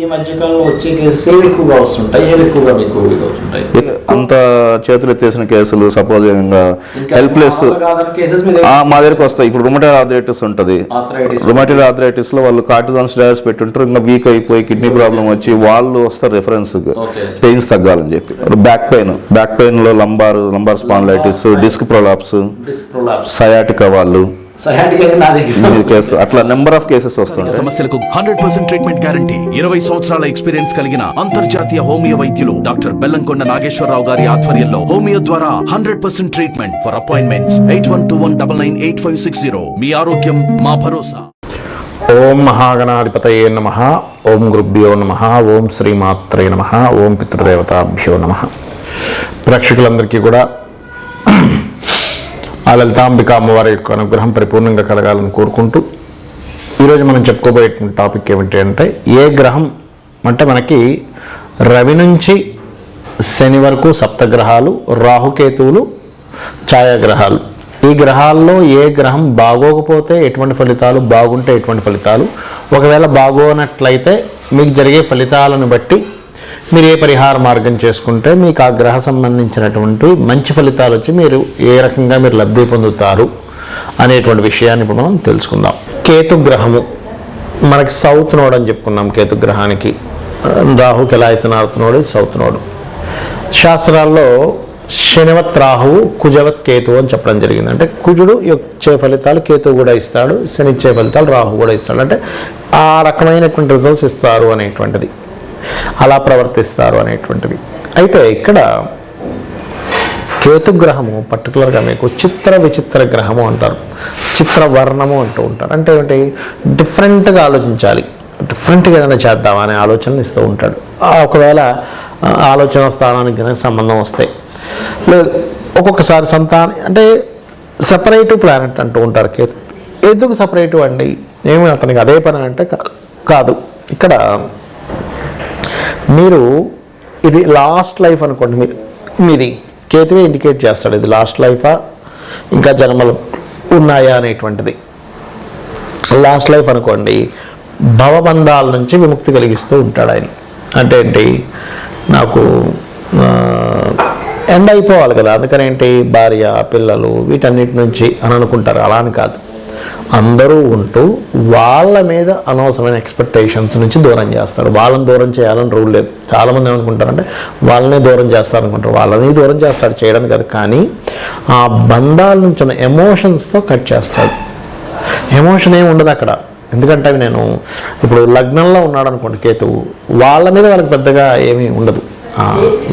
ఈ మధ్యకాలంలో వచ్చే కేసెస్ ఏవి ఎక్కువగా వస్తుంటాయి, ఏవి ఎక్కువగా మీకు వస్తుంటాయి? అంత చేతులు ఎత్తేసిన కేసులు, సపోజ్ హెల్ప్లెస్ మా దగ్గరికి వస్తాయి. ఇప్పుడు రుమటైడ్ ఆర్థరైటిస్ ఉంటుంది. రుమటైడ్ ఆర్థరైటిస్ లో వాళ్ళు కార్టిజాన్ స్టెరాయిడ్స్ పెట్టుంటారు, ఇంకా వీక్ అయిపోయి కిడ్నీ ప్రాబ్లం వచ్చి వాళ్ళు వస్తారు రెఫరెన్స్ పెయిన్స్ తగ్గాలని చెప్పి. బ్యాక్ పెయిన్ లో lumbar spondylitis, disc prolapse, sciatica వాళ్ళు అట్లా నెంబర్ ఆఫ్ కేసెస్ వస్తాయి. సమస్యలకు 100% ట్రీట్మెంట్ గ్యారంటీ. 20 సంవత్సరాల ఎక్స్పీరియన్స్ కలిగిన అంతర్జాతీయ హోమియో వైద్యులు డాక్టర్ బెల్లంకొండ నాగేశ్వరరావు గారి ఆధ్వర్యంలో హోమియో ద్వారా 100% ట్రీట్మెంట్. For appointments 8121998560. మీ ఆరోగ్యం మా భరోసా. ఓం మహాగణాధిపతయే నమః. ఓం గురుభ్యో నమః. ఓం శ్రీమాత్రే నమః. ఓం పితృదేవతాభ్యో నమః. ప్రేక్షకులందరికీ కూడా ఆ లలితాంబిక అమ్మవారి యొక్క అనుగ్రహం పరిపూర్ణంగా కలగాలని కోరుకుంటూ ఈరోజు మనం చెప్పుకోబోయేటువంటి టాపిక్ ఏమిటి అంటే, ఏ గ్రహం అంటే మనకి రవి నుంచి శని వరకు సప్తగ్రహాలు, రాహుకేతువులు ఛాయాగ్రహాలు. ఈ గ్రహాల్లో ఏ గ్రహం బాగోకపోతే ఎటువంటి ఫలితాలు, బాగుంటే ఎటువంటి ఫలితాలు, ఒకవేళ బాగోనట్లయితే మీకు జరిగే ఫలితాలను బట్టి మీరు ఏ పరిహార మార్గం చేసుకుంటే మీకు ఆ గ్రహ సంబంధించినటువంటి మంచి ఫలితాలు వచ్చి మీరు ఏ రకంగా మీరు లబ్ధి పొందుతారు అనేటువంటి విషయాన్ని ఇప్పుడు మనం తెలుసుకుందాం. కేతు గ్రహము మనకి సౌత్ నోడ్ అని చెప్పుకున్నాం. కేతు గ్రహానికి రాహుకి ఎలా అయితే నార్త్ నోడ్, సౌత్ నోడ్. శాస్త్రాల్లో శనివత్ రాహువు, కుజవత్ కేతువు అని చెప్పడం జరిగింది. అంటే కుజుడు ఇచ్చే ఫలితాలు కేతువు కూడా ఇస్తాడు, శని ఇచ్చే ఫలితాలు రాహు కూడా ఇస్తాడు. అంటే ఆ రకమైనటువంటి రిజల్ట్స్ ఇస్తారు అనేటువంటిది, అలా ప్రవర్తిస్తారు అనేటువంటిది. అయితే ఇక్కడ కేతుగ్రహము పర్టికులర్గా మీకు చిత్ర విచిత్ర గ్రహము అంటారు, చిత్రవర్ణము అంటూ ఉంటారు. అంటే ఏంటి, డిఫరెంట్గా ఆలోచించాలి, డిఫరెంట్గా ఏదైనా చేద్దామా అనే ఆలోచనలు ఇస్తూ ఉంటాడు. ఒకవేళ ఆలోచన స్థానానికి కనుక సంబంధం వస్తే, లేదు ఒక్కొక్కసారి అంటే సపరేటివ్ ప్లానెట్ అంటూ ఉంటారు కేతు. ఎందుకు సపరేటివ్ అండి, ఏమి అతనికి అదే పని అంటే కాదు. ఇక్కడ మీరు ఇది లాస్ట్ లైఫ్ అనుకోండి, మీది కేతువే ఇండికేట్ చేస్తాడు ఇది లాస్ట్ లైఫా ఇంకా జన్మలు ఉన్నాయా అనేటువంటిది. లాస్ట్ లైఫ్ అనుకోండి, భవబంధాల నుంచి విముక్తి కలిగిస్తూ ఉంటాడు ఆయన. అంటే ఏంటి, నాకు ఎండ్ అయిపోవాలి కదా, అందుకని ఏంటి భార్య పిల్లలు వీటన్నిటి నుంచి అని అనుకుంటారు. అలా అని కాదు, అందరూ ఉంటూ వాళ్ళ మీద అనవసరమైన ఎక్స్పెక్టేషన్స్ నుంచి దూరం చేస్తారు. వాళ్ళని దూరం చేయాలని రూల్ లేదు. చాలామంది ఏమనుకుంటారంటే వాళ్ళనే దూరం చేస్తారనుకుంటారు. వాళ్ళని దూరం చేస్తాడు, చేయడం కాదు, కానీ ఆ బంధాల నుంచి ఉన్న ఎమోషన్స్తో కట్ చేస్తాడు. ఎమోషన్ ఏమి ఉండదు అక్కడ. ఎందుకంటే అవి నేను ఇప్పుడు లగ్నంలో ఉన్నాడు అనుకోండి కేతువు, వాళ్ళ మీద వాళ్ళకి పెద్దగా ఏమీ ఉండదు,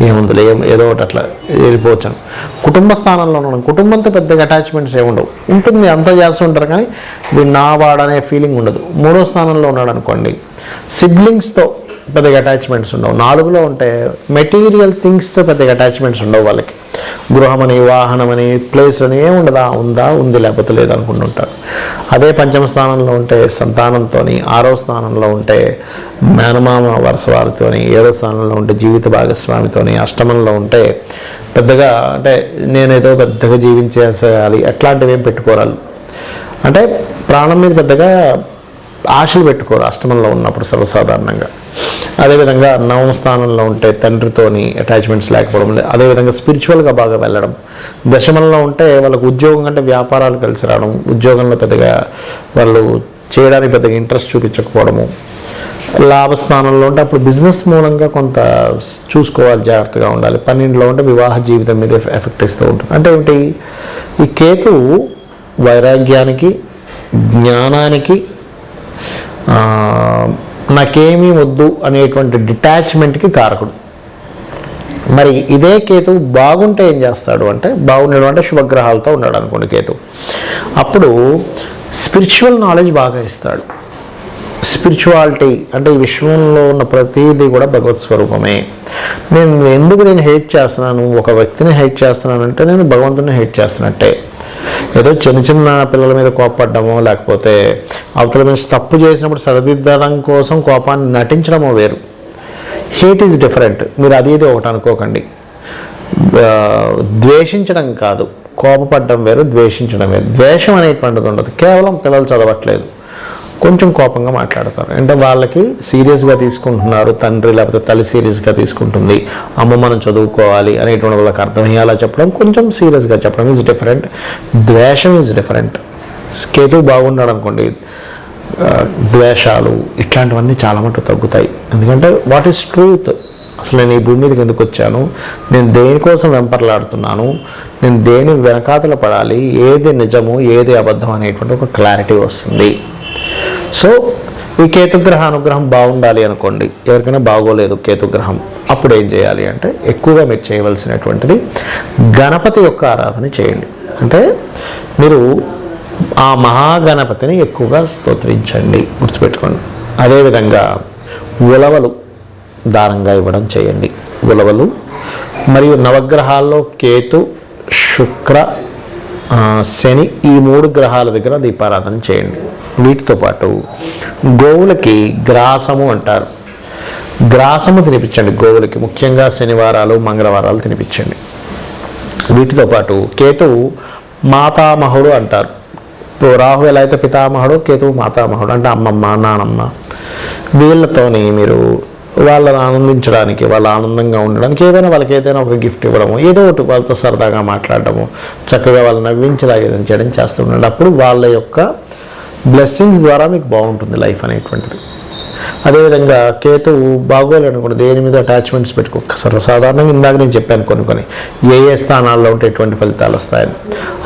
ఏముంది ఏదో ఒకటి అట్లా వెళ్ళిపోవచ్చాను. కుటుంబ స్థానంలో ఉన్నాడు, కుటుంబంతో పెద్దగా అటాచ్మెంట్స్ ఏముండవు, ఉంటుంది అంతా చేస్తూ ఉంటారు, కానీ వీడు నా వాడనే ఫీలింగ్ ఉండదు. 3వ స్థానంలో ఉన్నాడు అనుకోండి, సిబ్లింగ్స్తో పెద్దగా అటాచ్మెంట్స్ ఉండవు. 4లో ఉంటే మెటీరియల్ థింగ్స్తో పెద్దగా అటాచ్మెంట్స్ ఉండవు వాళ్ళకి. గృహమని, వాహనమని, ప్లేస్ అని ఏముండదా, ఉందా ఉంది, లేకపోతే లేదు అనుకుంటుంటారు. అదే 5వ స్థానంలో ఉంటే సంతానంతో, 6వ స్థానంలో ఉంటే మేనమామ వరుస వారితో, 7వ స్థానంలో ఉంటే జీవిత భాగస్వామితో, 8మంలో ఉంటే పెద్దగా అంటే నేనేదో పెద్దగా జీవించేసేయాలి అట్లాంటివి ఏం పెట్టుకోరాలు. అంటే ప్రాణం మీద పెద్దగా ఆశలు పెట్టుకోరు 8మంలో ఉన్నప్పుడు సర్వసాధారణంగా. అదేవిధంగా 9వ స్థానంలో ఉంటే తండ్రితోని అటాచ్మెంట్స్ లేకపోవడం, అదేవిధంగా స్పిరిచువల్గా బాగా వెళ్ళడం. 10మంలో ఉంటే వాళ్ళకు ఉద్యోగం అంటే వ్యాపారాలు కలిసి రావడం, ఉద్యోగంలో పెద్దగా వాళ్ళు చేయడానికి పెద్దగా ఇంట్రెస్ట్ చూపించకపోవడము. లాభస్థానంలో ఉంటే అప్పుడు బిజినెస్ మూలంగా కొంత చూసుకోవాలి, జాగ్రత్తగా ఉండాలి. 12లో ఉంటే వివాహ జీవితం మీద ఎఫెక్ట్ ఇస్తూ ఉంటుంది. అంటే ఏంటి, ఈ కేతువు వైరాగ్యానికి, జ్ఞానానికి, నాకేమీ వద్దు అనేటువంటి డిటాచ్మెంట్కి కారకుడు. మరి ఇదే కేతు బాగుంటే ఏం చేస్తాడు అంటే, బాగుండడం అంటే శుభగ్రహాలతో ఉన్నాడు అనుకోండి కేతు, అప్పుడు స్పిరిచువల్ నాలెడ్జ్ బాగా ఇస్తాడు. స్పిరిచువాలిటీ అంటే ఈ విశ్వంలో ఉన్న ప్రతిదీ కూడా భగవత్ స్వరూపమే. నేను హేట్ చేస్తున్నాను, ఒక వ్యక్తిని హేట్ చేస్తున్నాను అంటే నేను భగవంతుని హేట్ చేస్తున్నట్టే. ఏదో చిన్న పిల్లల మీద కోపపడ్డమో, లేకపోతే అవతల నుంచి తప్పు చేసినప్పుడు సరిదిద్దడం కోసం కోపాన్ని నటించడమో వేరు. Hate is different. మీరు అది ఒకటి అనుకోకండి. ద్వేషించడం కాదు, కోపపడడం వేరు, ద్వేషించడం వేరు. ద్వేషం అనేటువంటిది ఉండదు. కేవలం పిల్లలు చదవట్లేదు, కొంచెం కోపంగా మాట్లాడతారు. అంటే వాళ్ళకి సీరియస్గా తీసుకుంటున్నారు, తండ్రి లేకపోతే తల్లి సీరియస్గా తీసుకుంటుంది, అమ్మ మనం చదువుకోవాలి అనేటువంటి వాళ్ళకి అర్థమయ్యేలా చెప్పడం, కొంచెం సీరియస్గా చెప్పడం ఈజ్ డిఫరెంట్. ద్వేషం ఈజ్ డిఫరెంట్. కేతువు బాగున్నాడు అనుకోండి, ద్వేషాలు ఇట్లాంటివన్నీ చాలా మటుకు తగ్గుతాయి. ఎందుకంటే వాట్ ఈస్ ట్రూత్, అసలు నేను ఈ భూమి మీదకి ఎందుకు వచ్చాను, నేను దేనికోసం వెంపర్లాడుతున్నాను, నేను దేని వెనకాతల పడాలి, ఏది నిజము ఏది అబద్ధం అనేటువంటి ఒక క్లారిటీ వస్తుంది. సో ఈ కేతుగ్రహ అనుగ్రహం బాగుండాలి అనుకోండి, ఎవరికైనా బాగోలేదు కేతుగ్రహం, అప్పుడు ఏం చేయాలి అంటే ఎక్కువగా మీరు చేయవలసినటువంటిది గణపతి యొక్క ఆరాధన చేయండి. అంటే మీరు ఆ మహాగణపతిని ఎక్కువగా స్తోత్రించండి, గుర్తుపెట్టుకోండి. అదేవిధంగా ఉలవలు దానంగా ఇవ్వడం చేయండి. ఉలవలు మరియు నవగ్రహాల్లో కేతు, శుక్ర, శని ఈ 3 గ్రహాల దగ్గర దీపారాధన చేయండి. వీటితో పాటు గోవులకి గ్రాసము అంటారు, గ్రాసము తినిపించండి గోవులకి, ముఖ్యంగా శనివారాలు మంగళవారాలు తినిపించండి. వీటితో పాటు కేతువు మాతామహుడు అంటారు. ఇప్పుడు రాహు ఎలా అయితే పితామహుడు, కేతువు మాతామహుడు అంటే అమ్మమ్మ నానమ్మ, వీళ్ళతోని మీరు వాళ్ళని ఆనందించడానికి, వాళ్ళ ఆనందంగా ఉండడానికి ఏదైనా వాళ్ళకి ఏదైనా ఒక గిఫ్ట్ ఇవ్వడము, ఏదో ఒకటి వాళ్ళతో సరదాగా మాట్లాడటము, చక్కగా వాళ్ళని నవ్వించేలా ఏదైనా చేయడం చేస్తుండండి. అప్పుడు వాళ్ళ యొక్క బ్లెస్సింగ్స్ ద్వారా మీకు బాగుంటుంది లైఫ్ అనేటువంటిది. అదేవిధంగా కేతువు బాగోలేను కూడా దేని మీద అటాచ్మెంట్స్ పెట్టుకోక, సర్వసాధారణంగా ఇందాక నేను చెప్పాను కొన్ని ఏ స్థానాల్లో ఉంటే ఎటువంటి ఫలితాలు వస్తాయని.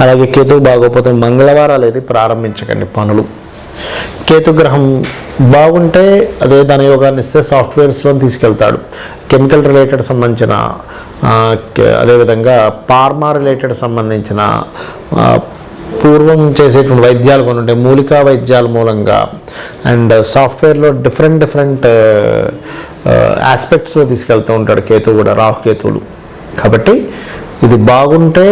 అలాగే కేతువు బాగోకపోతే మంగళవారాలు అయితే ప్రారంభించకండి పనులు. కేతుగ్రహం బాగుంటే అదే ధనయోగాన్ని ఇస్తే సాఫ్ట్వేర్స్లో తీసుకెళ్తాడు. కెమికల్ రిలేటెడ్ సంబంధించిన, అదేవిధంగా ఫార్మా రిలేటెడ్ సంబంధించిన పూర్వం చేసేటువంటి వైద్యాలు కొన్ని ఉంటాయి, మూలికా వైద్యాల మూలంగా అండ్ సాఫ్ట్వేర్లో డిఫరెంట్ ఆస్పెక్ట్స్లో తీసుకెళ్తూ ఉంటాడు కేతువు కూడా, రాహుకేతువులు. కాబట్టి ఇది బాగుంటే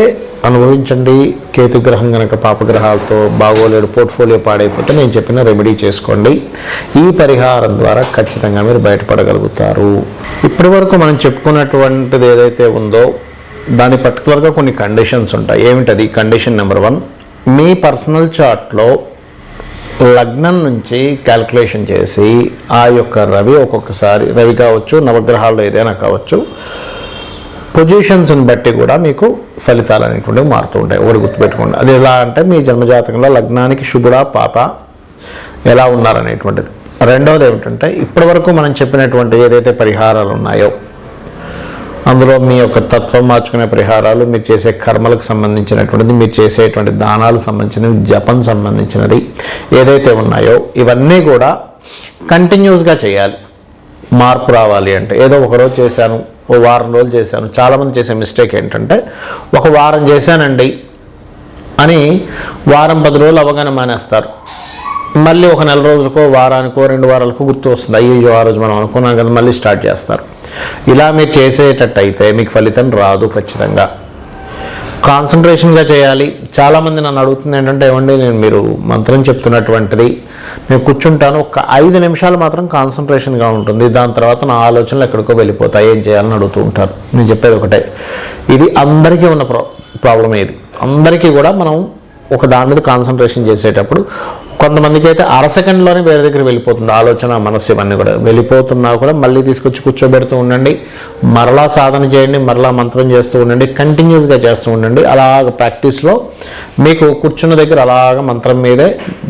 అనుభవించండి. కేతుగ్రహం కనుక పాపగ్రహాలతో బాగోలేడు, పోర్ట్ఫోలియో పాడైపోతే నేను చెప్పిన రెమెడీ చేసుకోండి. ఈ పరిహారం ద్వారా ఖచ్చితంగా మీరు బయటపడగలుగుతారు. ఇప్పటి వరకు మనం చెప్పుకున్నటువంటిది ఏదైతే ఉందో దాని పర్టికులర్గా కొన్ని కండిషన్స్ ఉంటాయి. ఏమిటది? కండిషన్ నెంబర్ 1, మీ పర్సనల్ చార్ట్లో లగ్నం నుంచి క్యాల్కులేషన్ చేసి ఆ యొక్క రవి, ఒక్కొక్కసారి రవి కావచ్చు, నవగ్రహాల్లో ఏదైనా కావచ్చు, పొజిషన్స్ని బట్టి కూడా మీకు ఫలితాలు అనేటువంటివి మారుతూ ఉంటాయి. ఒకటి గుర్తుపెట్టుకోండి. అది ఎలా అంటే మీ జన్మజాతకంలో లగ్నానికి శుభుడా పాప ఎలా ఉన్నారనేటువంటిది. రెండవది ఏమిటంటే ఇప్పటి వరకు మనం చెప్పినటువంటి ఏదైతే పరిహారాలు ఉన్నాయో అందులో మీ యొక్క తత్వం మార్చుకునే పరిహారాలు, మీరు చేసే కర్మలకు సంబంధించినటువంటిది, మీరు చేసేటువంటి దానాలకు సంబంధించినవి, జపం సంబంధించినది ఏదైతే ఉన్నాయో ఇవన్నీ కూడా కంటిన్యూస్గా చేయాలి. మార్పు రావాలి అంటే ఏదో ఒకరోజు చేశాను, ఓ వారం రోజులు చేశాను. చాలామంది చేసే మిస్టేక్ ఏంటంటే ఒక వారం చేశానండి అని వారం 10 రోజులు అవగానే మానేస్తారు. మళ్ళీ ఒక నెల రోజులకో, వారానికో, 2 వారాలకో గుర్తు వస్తుంది, అయ్యో ఆ రోజు మనం అనుకున్నాం కదా, మళ్ళీ స్టార్ట్ చేస్తారు. ఇలా మీరు చేసేటట్టయితే మీకు ఫలితం రాదు. ఖచ్చితంగా కాన్సన్ట్రేషన్గా చేయాలి. చాలామంది నన్ను అడుగుతుంది ఏంటంటే, ఏమండి నేను మీరు మంత్రం చెప్తున్నటువంటిది నేను కూర్చుంటాను, ఒక 5 నిమిషాలు మాత్రం కాన్సన్ట్రేషన్గా ఉంటుంది, దాని తర్వాత నా ఆలోచనలు ఎక్కడికో వెళ్ళిపోతాయి, ఏం చేయాలని అడుగుతూ ఉంటారు. నేను చెప్పేది ఒకటే, ఇది అందరికీ ఉన్న ప్రాబ్లం. ఇది అందరికీ కూడా మనం ఒక దాని మీద కాన్సన్ట్రేషన్ చేసేటప్పుడు కొంతమందికి అయితే 1/2 సెకండ్లోనే వేరే దగ్గర వెళ్ళిపోతుంది ఆలోచన, మనస్సు, ఇవన్నీ కూడా వెళ్ళిపోతున్నా కూడా మళ్ళీ తీసుకొచ్చి కూర్చోబెడుతూ ఉండండి, మరలా సాధన చేయండి, మరలా మంత్రం చేస్తూ ఉండండి, కంటిన్యూస్గా చేస్తూ ఉండండి. అలాగ ప్రాక్టీస్లో మీకు కూర్చున్న దగ్గర అలాగ మంత్రం మీదే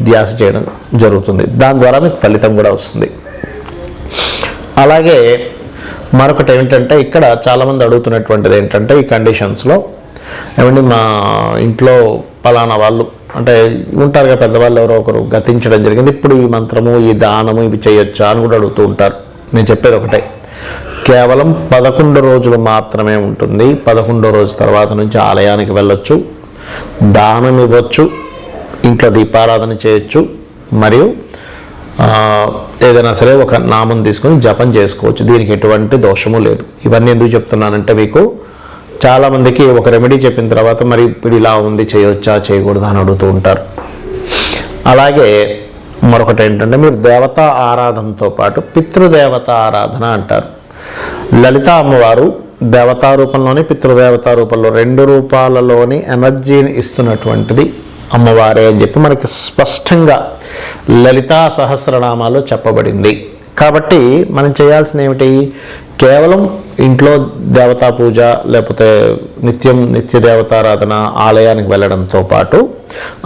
ధ్యాస చేయడం జరుగుతుంది. దాని ద్వారా మీకు ఫలితం కూడా వస్తుంది. అలాగే మరొకటి ఏమిటంటే ఇక్కడ చాలామంది అడుగుతున్నటువంటిది ఏంటంటే ఈ కండిషన్స్లో, ఏమండి మా ఇంట్లో పలానా వాళ్ళు అంటే ఉంటారు కదా పెద్దవాళ్ళు, ఎవరో ఒకరు గతించడం జరిగింది, ఇప్పుడు ఈ మంత్రము, ఈ దానము ఇవి చేయొచ్చా అని కూడా అడుగుతూ ఉంటారు. నేను చెప్పేది ఒకటే, కేవలం 11 రోజులు మాత్రమే ఉంటుంది. 11వ రోజు తర్వాత నుంచి ఆలయానికి వెళ్ళొచ్చు, దానం ఇవ్వచ్చు, ఇంట్లో దీపారాధన చేయొచ్చు, మరియు ఏదైనా సరే ఒక నామం తీసుకొని జపం చేసుకోవచ్చు. దీనికి ఎటువంటి దోషము లేదు. ఇవన్నీ ఎందుకు చెప్తున్నానంటే మీకు చాలామందికి ఒక రెమెడీ చెప్పిన తర్వాత మరి ఇప్పుడు ఇలా ఉంది, చేయొచ్చా చేయకూడదా అని అడుగుతూ ఉంటారు. అలాగే మరొకటి ఏంటంటే మీరు దేవతా ఆరాధనతో పాటు పితృదేవత ఆరాధన అంటారు. లలిత అమ్మవారు దేవతా రూపంలోని పితృదేవతా రూపంలో 2 రూపాలలోని ఎనర్జీని ఇస్తున్నటువంటిది అమ్మవారే అని చెప్పి మనకి స్పష్టంగా లలితా సహస్రనామాల్లో చెప్పబడింది. కాబట్టి మనం చేయాల్సింది ఏమిటి, కేవలం ఇంట్లో దేవతా పూజ లేకపోతే నిత్య దేవతారాధన ఆలయానికి వెళ్ళడంతో పాటు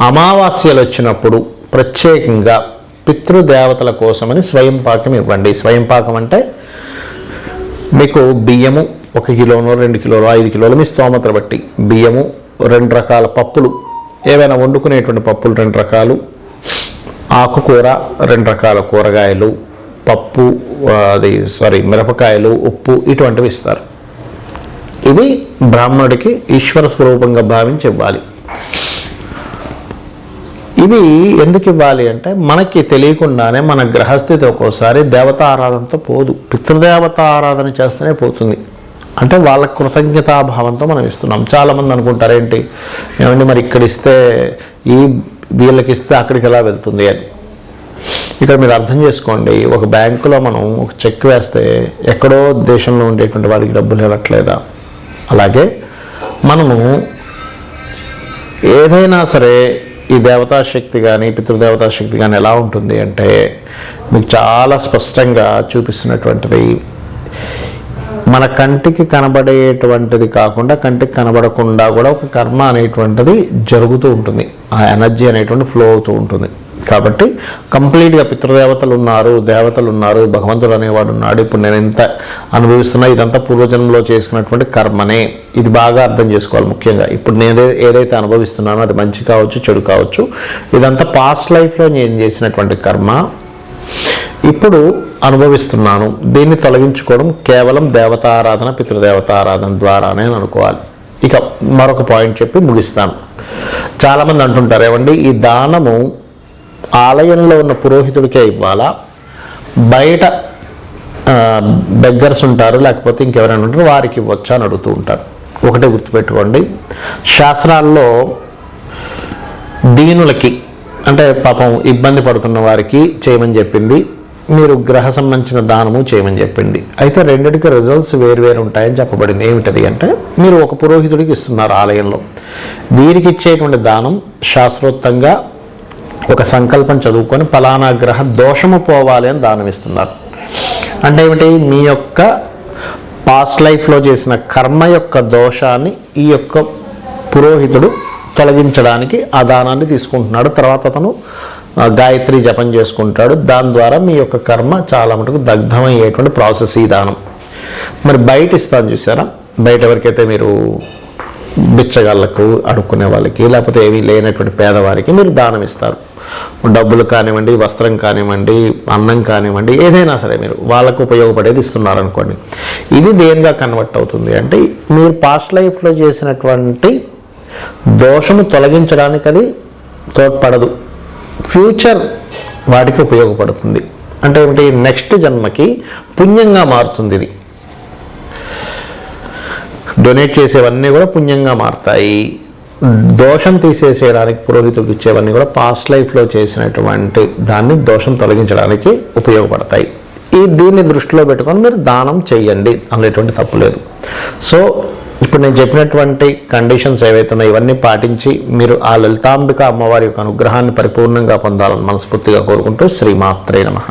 అమావాస్యలు వచ్చినప్పుడు ప్రత్యేకంగా పితృదేవతల కోసమని స్వయం పాకం ఇవ్వండి. స్వయం పాకం అంటే మీకు బియ్యము 1 కిలోనో 2 కిలోలు 5 కిలోలు మీ స్తోమతను బట్టి బియ్యము, 2 రకాల పప్పులు, ఏవైనా వండుకునేటువంటి పప్పులు 2 రకాలు, ఆకుకూర 2 రకాల కూరగాయలు, పప్పు మిరపకాయలు, ఉప్పు ఇటువంటివి ఇస్తారు. ఇవి బ్రాహ్మణుడికి ఈశ్వర స్వరూపంగా భావించి ఇవ్వాలి. ఇవి ఎందుకు ఇవ్వాలి అంటే మనకి తెలియకుండానే మన గ్రహస్థితి ఒక్కోసారి దేవతా ఆరాధనతో పోదు, పితృదేవత ఆరాధన చేస్తేనే పోతుంది. అంటే వాళ్ళ కృతజ్ఞతాభావంతో మనం ఇస్తున్నాం. చాలామంది అనుకుంటారు ఏంటి, ఏమంటే మరి ఇక్కడ ఇస్తే వీళ్ళకి ఇస్తే అక్కడికి ఎలా వెళ్తుంది అని. ఇక్కడ మీరు అర్థం చేసుకోండి, ఒక బ్యాంకులో మనం ఒక చెక్ వేస్తే ఎక్కడో దేశంలో ఉండేటువంటి వాడికి డబ్బులు ఇవ్వట్లేదా, అలాగే మనము ఏదైనా సరే ఈ దేవతాశక్తి కానీ పితృదేవతాశక్తి కానీ ఎలా ఉంటుంది అంటే మీకు చాలా స్పష్టంగా చూపిస్తున్నటువంటిది, మన కంటికి కనబడేటువంటిది కాకుండా కంటికి కనబడకుండా కూడా ఒక కర్మ అనేటువంటిది జరుగుతూ ఉంటుంది, ఆ ఎనర్జీ అనేటువంటి ఫ్లో అవుతూ ఉంటుంది. కాబట్టి కంప్లీట్గా పితృదేవతలు ఉన్నారు, దేవతలు ఉన్నారు, భగవంతుడు అనేవాడు ఉన్నాడు, ఇప్పుడు నేను ఎంత అనుభవిస్తున్నా ఇదంతా పూర్వజన్మలో చేసుకున్నటువంటి కర్మనే. ఇది బాగా అర్థం చేసుకోవాలి. ముఖ్యంగా ఇప్పుడు నేను ఏదైతే అనుభవిస్తున్నానో అది మంచి కావచ్చు చెడు కావచ్చు, ఇదంతా పాస్ట్ లైఫ్లో నేను చేసినటువంటి కర్మ ఇప్పుడు అనుభవిస్తున్నాను. దీన్ని తొలగించుకోవడం కేవలం దేవతారాధన పితృదేవతారాధన ద్వారానే అనుకోవాలి. ఇక మరొక పాయింట్ చెప్పి ముగిస్తాను. చాలామంది అంటుంటారు, ఏమండి ఈ దానము ఆలయంలో ఉన్న పురోహితుడికే ఇవ్వాలా, బయట బెగ్గర్స్ ఉంటారు లేకపోతే ఇంకెవరైనా ఉంటారు వారికి ఇవ్వచ్చా అని అడుగుతూ ఉంటారు. ఒకటే గుర్తుపెట్టుకోండి, శాస్త్రాల్లో దీనులకి అంటే పాపం ఇబ్బంది పడుతున్న వారికి చేయమని చెప్పింది, మీరు గ్రహ సంబంధించిన దానము చేయమని చెప్పింది. అయితే రెండిటికి రిజల్ట్స్ వేరువేరు ఉంటాయని చెప్పబడింది. ఏమిటది అంటే, మీరు ఒక పురోహితుడికి ఇస్తున్నారు ఆలయంలో, వీరికి ఇచ్చేటువంటి దానం శాస్త్రోక్తంగా ఒక సంకల్పం చదువుకొని ఫలానా గ్రహ దోషము పోవాలి అని దానం ఇస్తున్నారు. అంటే ఏమిటి, మీ యొక్క పాస్ట్ లైఫ్లో చేసిన కర్మ యొక్క దోషాన్ని ఈ యొక్క పురోహితుడు తొలగించడానికి ఆ దానాన్ని తీసుకుంటున్నాడు. తర్వాత అతను గాయత్రి జపం చేసుకుంటాడు. దాని ద్వారా మీ యొక్క కర్మ చాలా మటుకు దగ్ధమయ్యేటువంటి ప్రాసెస్ ఈ దానం. మరి బయట ఇస్తాను చూసారా, బయట ఎవరికైతే మీరు బిచ్చగాళ్ళకు అడుక్కునే వాళ్ళకి లేకపోతే ఏమీ లేనటువంటి పేదవారికి మీరు దానం ఇస్తారు. డబ్బులు కానివ్వండి, వస్త్రం కానివ్వండి, అన్నం కానివ్వండి, ఏదైనా సరే మీరు వాళ్ళకు ఉపయోగపడేది ఇస్తున్నారు అనుకోండి. ఇది దేనిగా కన్వర్ట్ అవుతుంది అంటే, మీరు పాస్ట్ లైఫ్లో చేసినటువంటి దోషము తొలగించడానికి అది తోడ్పడదు, ఫ్యూచర్ వాటికి ఉపయోగపడుతుంది. అంటే ఏమిటి, నెక్స్ట్ జన్మకి పుణ్యంగా మారుతుంది. ఇది డొనేట్ చేసేవన్నీ కూడా పుణ్యంగా మారుతాయి. దోషం తీసేసేయడానికి పురోహితుడికి ఇచ్చేవన్నీ కూడా పాస్ట్ లైఫ్లో చేసినటువంటి దాన్ని దోషం తొలగించడానికి ఉపయోగపడతాయి. దీన్ని దృష్టిలో పెట్టుకొని మీరు దానం చేయండి అనేటువంటి తప్పు లేదు. సో ఇప్పుడు నేను చెప్పినటువంటి కండిషన్స్ ఏవైతే ఉన్నాయో ఇవన్నీ పాటించి మీరు ఆ లలితాంబిక అమ్మవారి యొక్క అనుగ్రహాన్ని పరిపూర్ణంగా పొందాలని మనస్ఫూర్తిగా కోరుకుంటూ శ్రీమాత్రే నమః.